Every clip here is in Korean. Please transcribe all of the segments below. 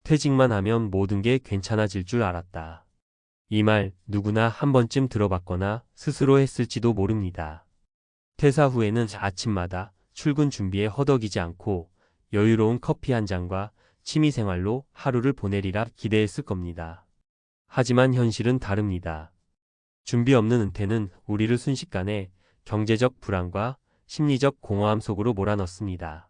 퇴직만 하면 모든 게 괜찮아질 줄 알았다. 이 말 누구나 한 번쯤 들어봤거나 스스로 했을지도 모릅니다. 퇴사 후에는 아침마다 출근 준비에 허덕이지 않고 여유로운 커피 한 잔과 취미생활로 하루를 보내리라 기대했을 겁니다. 하지만 현실은 다릅니다. 준비 없는 은퇴는 우리를 순식간에 경제적 불안과 심리적 공허함 속으로 몰아넣습니다.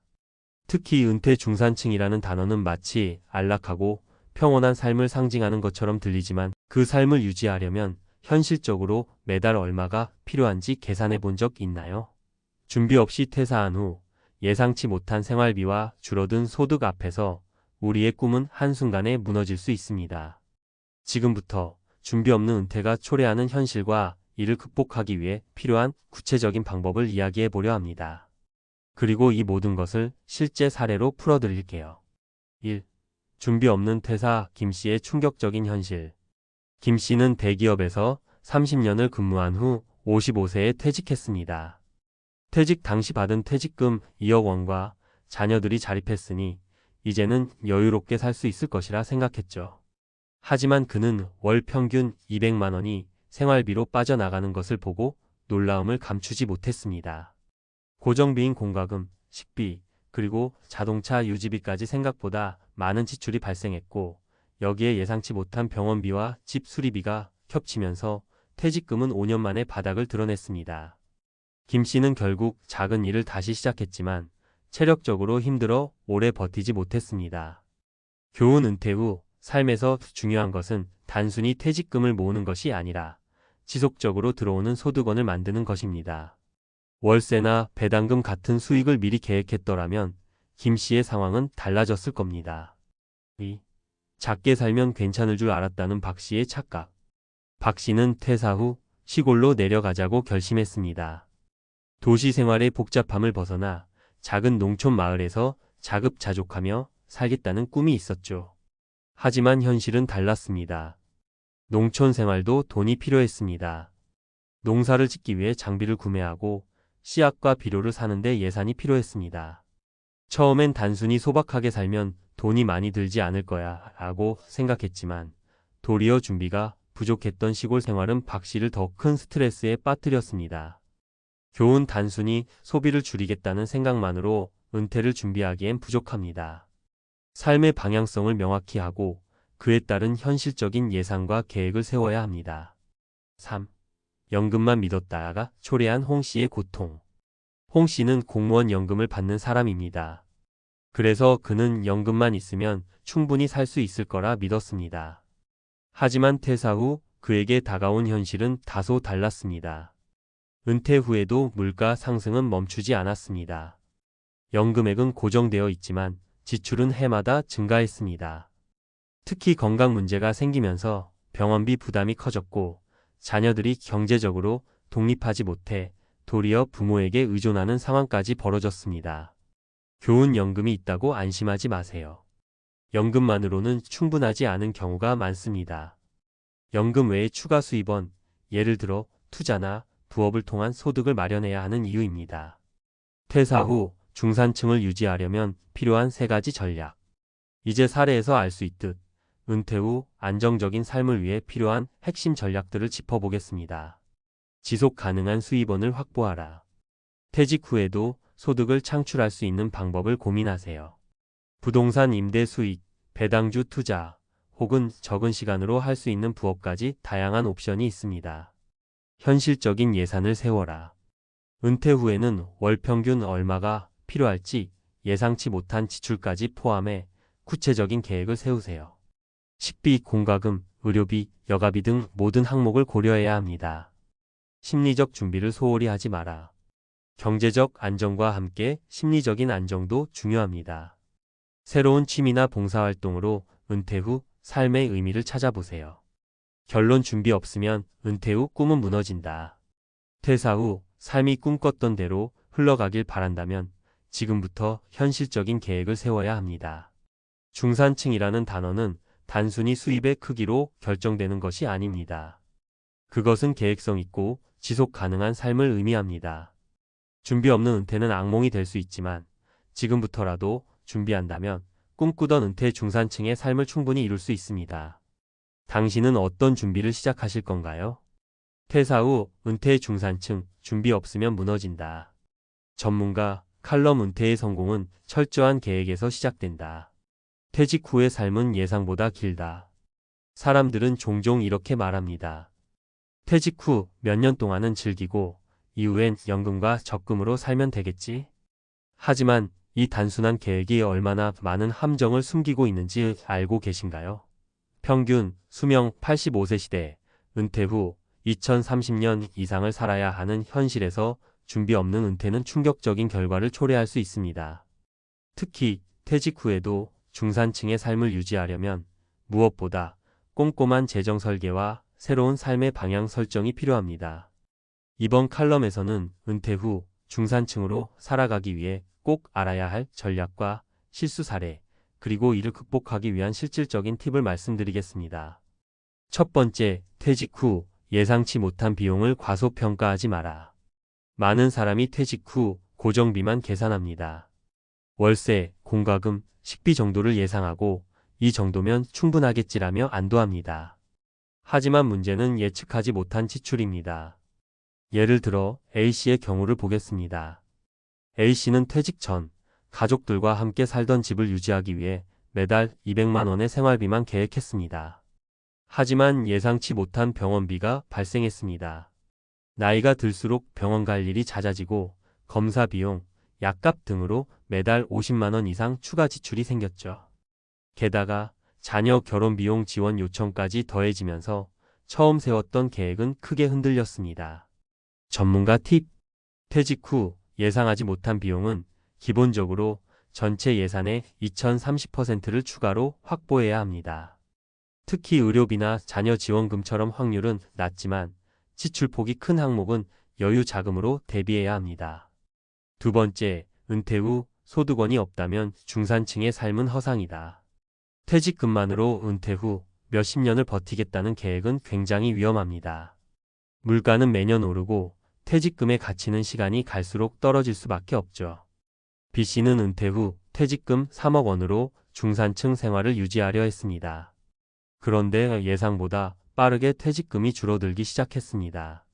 특히 은퇴 중산층이라는 단어는 마치 안락하고 평온한 삶을 상징하는 것처럼 들리지만 그 삶을 유지하려면 현실적으로 매달 얼마가 필요한지 계산해 본 적 있나요? 준비 없이 퇴사한 후 예상치 못한 생활비와 줄어든 소득 앞에서 우리의 꿈은 한순간에 무너질 수 있습니다. 지금부터 준비 없는 은퇴가 초래하는 현실과 이를 극복하기 위해 필요한 구체적인 방법을 이야기해 보려 합니다. 그리고 이 모든 것을 실제 사례로 풀어드릴게요. 1. 준비 없는 퇴사 김 씨의 충격적인 현실. 김 씨는 대기업에서 30년을 근무한 후 55세에 퇴직했습니다. 퇴직 당시 받은 퇴직금 2억 원과 자녀들이 자립했으니 이제는 여유롭게 살 수 있을 것이라 생각했죠. 하지만 그는 월 평균 200만 원이 생활비로 빠져나가는 것을 보고 놀라움을 감추지 못했습니다. 고정비인 공과금, 식비, 그리고 자동차 유지비까지 생각보다 많은 지출이 발생했고 여기에 예상치 못한 병원비와 집 수리비가 겹치면서 퇴직금은 5년 만에 바닥을 드러냈습니다. 김 씨는 결국 작은 일을 다시 시작했지만 체력적으로 힘들어 오래 버티지 못했습니다. 교훈 은퇴 후 삶에서 중요한 것은 단순히 퇴직금을 모으는 것이 아니라 지속적으로 들어오는 소득원을 만드는 것입니다. 월세나 배당금 같은 수익을 미리 계획했더라면 김 씨의 상황은 달라졌을 겁니다. 2. 작게 살면 괜찮을 줄 알았다는 박 씨의 착각. 박 씨는 퇴사 후 시골로 내려가자고 결심했습니다. 도시 생활의 복잡함을 벗어나 작은 농촌 마을에서 자급자족하며 살겠다는 꿈이 있었죠. 하지만 현실은 달랐습니다. 농촌 생활도 돈이 필요했습니다. 농사를 짓기 위해 장비를 구매하고 씨앗과 비료를 사는데 예산이 필요했습니다. 처음엔 단순히 소박하게 살면 돈이 많이 들지 않을 거야 라고 생각했지만 도리어 준비가 부족했던 시골 생활은 박 씨를 더 큰 스트레스에 빠뜨렸습니다. 교훈 단순히 소비를 줄이겠다는 생각만으로 은퇴를 준비하기엔 부족합니다. 삶의 방향성을 명확히 하고 그에 따른 현실적인 예산과 계획을 세워야 합니다. 3. 연금만 믿었다가 초래한 홍 씨의 고통. 홍 씨는 공무원 연금을 받는 사람입니다. 그래서 그는 연금만 있으면 충분히 살 수 있을 거라 믿었습니다. 하지만 퇴사 후 그에게 다가온 현실은 다소 달랐습니다. 은퇴 후에도 물가 상승은 멈추지 않았습니다. 연금액은 고정되어 있지만 지출은 해마다 증가했습니다. 특히 건강 문제가 생기면서 병원비 부담이 커졌고 자녀들이 경제적으로 독립하지 못해 도리어 부모에게 의존하는 상황까지 벌어졌습니다. 교훈 연금이 있다고 안심하지 마세요. 연금만으로는 충분하지 않은 경우가 많습니다. 연금 외에 추가 수입원, 예를 들어 투자나 부업을 통한 소득을 마련해야 하는 이유입니다. 퇴사 후 중산층을 유지하려면 필요한 3가지 전략. 이제 사례에서 알 수 있듯 은퇴 후 안정적인 삶을 위해 필요한 핵심 전략들을 짚어보겠습니다. 지속 가능한 수입원을 확보하라. 퇴직 후에도 소득을 창출할 수 있는 방법을 고민하세요. 부동산 임대 수익, 배당주 투자, 혹은 적은 시간으로 할 수 있는 부업까지 다양한 옵션이 있습니다. 현실적인 예산을 세워라. 은퇴 후에는 월 평균 얼마가 필요할지 예상치 못한 지출까지 포함해 구체적인 계획을 세우세요. 식비, 공과금, 의료비, 여가비 등 모든 항목을 고려해야 합니다. 심리적 준비를 소홀히 하지 마라. 경제적 안정과 함께 심리적인 안정도 중요합니다. 새로운 취미나 봉사활동으로 은퇴 후 삶의 의미를 찾아보세요. 결론 준비 없으면 은퇴 후 꿈은 무너진다. 퇴사 후 삶이 꿈꿨던 대로 흘러가길 바란다면 지금부터 현실적인 계획을 세워야 합니다. 중산층이라는 단어는 단순히 수입의 크기로 결정되는 것이 아닙니다. 그것은 계획성 있고 지속 가능한 삶을 의미합니다. 준비 없는 은퇴는 악몽이 될 수 있지만 지금부터라도 준비한다면 꿈꾸던 은퇴 중산층의 삶을 충분히 이룰 수 있습니다. 당신은 어떤 준비를 시작하실 건가요? 퇴사 후 은퇴 중산층, 준비 없으면 무너진다. 전문가, 칼럼 은퇴의 성공은 철저한 계획에서 시작된다. 퇴직 후의 삶은 예상보다 길다. 사람들은 종종 이렇게 말합니다. 퇴직 후 몇 년 동안은 즐기고 이후엔 연금과 적금으로 살면 되겠지? 하지만 이 단순한 계획이 얼마나 많은 함정을 숨기고 있는지 알고 계신가요? 평균 수명 85세 시대, 은퇴 후 2030년 이상을 살아야 하는 현실에서 준비 없는 은퇴는 충격적인 결과를 초래할 수 있습니다. 특히 퇴직 후에도 중산층의 삶을 유지하려면 무엇보다 꼼꼼한 재정 설계와 새로운 삶의 방향 설정이 필요합니다. 이번 칼럼에서는 은퇴 후 중산층으로 살아가기 위해 꼭 알아야 할 전략과 실수 사례, 그리고 이를 극복하기 위한 실질적인 팁을 말씀드리겠습니다. 첫 번째, 퇴직 후 예상치 못한 비용을 과소평가하지 마라. 많은 사람이 퇴직 후 고정비만 계산합니다. 월세, 공과금, 식비 정도를 예상하고 이 정도면 충분하겠지라며 안도합니다. 하지만 문제는 예측하지 못한 지출입니다. 예를 들어 A씨의 경우를 보겠습니다. A씨는 퇴직 전 가족들과 함께 살던 집을 유지하기 위해 매달 200만 원의 생활비만 계획했습니다. 하지만 예상치 못한 병원비가 발생했습니다. 나이가 들수록 병원 갈 일이 잦아지고 검사 비용, 약값 등으로 매달 50만 원 이상 추가 지출이 생겼죠. 게다가 자녀 결혼 비용 지원 요청까지 더해지면서 처음 세웠던 계획은 크게 흔들렸습니다. 전문가 팁: 퇴직 후 예상하지 못한 비용은 기본적으로 전체 예산의 2030%를 추가로 확보해야 합니다. 특히 의료비나 자녀 지원금처럼 확률은 낮지만 지출폭이 큰 항목은 여유 자금으로 대비해야 합니다. 두 번째, 은퇴 후 소득원이 없다면 중산층의 삶은 허상이다. 퇴직금만으로 은퇴 후 몇십 년을 버티겠다는 계획은 굉장히 위험합니다. 물가는 매년 오르고 퇴직금의 가치는 시간이 갈수록 떨어질 수밖에 없죠. B씨는 은퇴 후 퇴직금 3억 원으로 중산층 생활을 유지하려 했습니다. 그런데 예상보다 빠르게 퇴직금이 줄어들기 시작했습니다.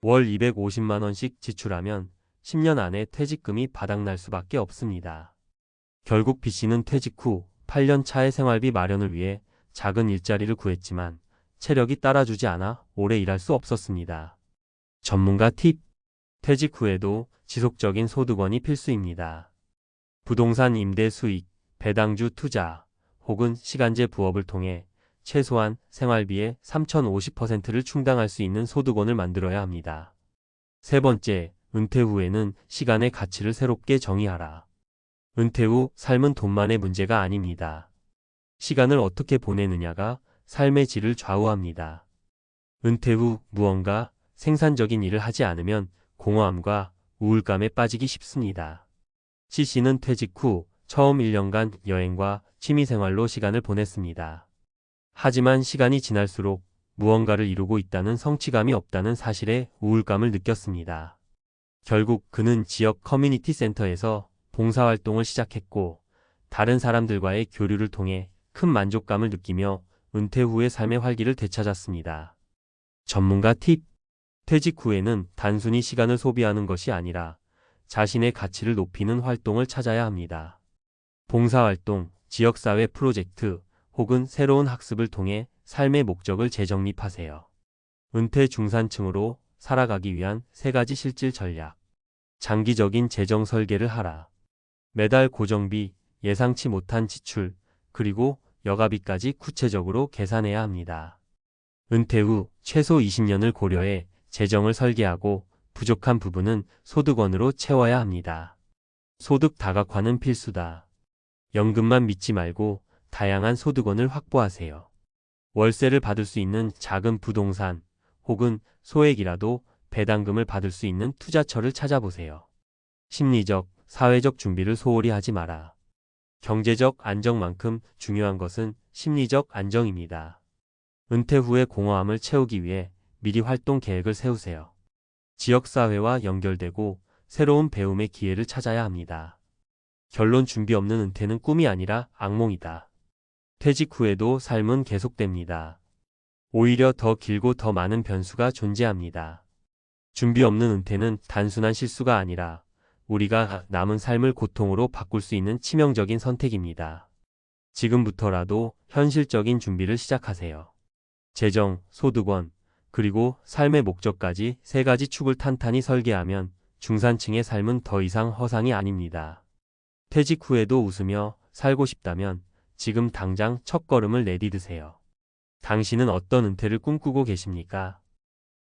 월 250만 원씩 지출하면 10년 안에 퇴직금이 바닥날 수밖에 없습니다. 결국 B씨는 퇴직 후 8년 차의 생활비 마련을 위해 작은 일자리를 구했지만 체력이 따라주지 않아 오래 일할 수 없었습니다. 전문가 팁: 퇴직 후에도 지속적인 소득원이 필수입니다. 부동산 임대 수익, 배당주 투자, 혹은 시간제 부업을 통해 최소한 생활비의 3050%를 충당할 수 있는 소득원을 만들어야 합니다. 세 번째, 은퇴 후에는 시간의 가치를 새롭게 정의하라. 은퇴 후 삶은 돈만의 문제가 아닙니다. 시간을 어떻게 보내느냐가 삶의 질을 좌우합니다. 은퇴 후 무언가 생산적인 일을 하지 않으면 공허함과 우울감에 빠지기 쉽습니다. C씨는 퇴직 후 처음 1년간 여행과 취미생활로 시간을 보냈습니다. 하지만 시간이 지날수록 무언가를 이루고 있다는 성취감이 없다는 사실에 우울감을 느꼈습니다. 결국 그는 지역 커뮤니티 센터에서 봉사활동을 시작했고 다른 사람들과의 교류를 통해 큰 만족감을 느끼며 은퇴 후의 삶의 활기를 되찾았습니다. 전문가 팁: 퇴직 후에는 단순히 시간을 소비하는 것이 아니라 자신의 가치를 높이는 활동을 찾아야 합니다. 봉사활동, 지역사회 프로젝트, 혹은 새로운 학습을 통해 삶의 목적을 재정립하세요. 은퇴 중산층으로 살아가기 위한 3가지 실질 전략. 장기적인 재정 설계를 하라. 매달 고정비, 예상치 못한 지출, 그리고 여가비까지 구체적으로 계산해야 합니다. 은퇴 후 최소 20년을 고려해 재정을 설계하고 부족한 부분은 소득원으로 채워야 합니다. 소득 다각화는 필수다. 연금만 믿지 말고 다양한 소득원을 확보하세요. 월세를 받을 수 있는 작은 부동산 혹은 소액이라도 배당금을 받을 수 있는 투자처를 찾아보세요. 심리적, 사회적 준비를 소홀히 하지 마라. 경제적 안정만큼 중요한 것은 심리적 안정입니다. 은퇴 후의 공허함을 채우기 위해 미리 활동 계획을 세우세요. 지역사회와 연결되고 새로운 배움의 기회를 찾아야 합니다. 결론 준비 없는 은퇴는 꿈이 아니라 악몽이다. 퇴직 후에도 삶은 계속됩니다. 오히려 더 길고 더 많은 변수가 존재합니다. 준비 없는 은퇴는 단순한 실수가 아니라 우리가 남은 삶을 고통으로 바꿀 수 있는 치명적인 선택입니다. 지금부터라도 현실적인 준비를 시작하세요. 재정, 소득원, 그리고 삶의 목적까지 세 가지 축을 탄탄히 설계하면 중산층의 삶은 더 이상 허상이 아닙니다. 퇴직 후에도 웃으며 살고 싶다면 지금 당장 첫걸음을 내디드세요. 당신은 어떤 은퇴를 꿈꾸고 계십니까?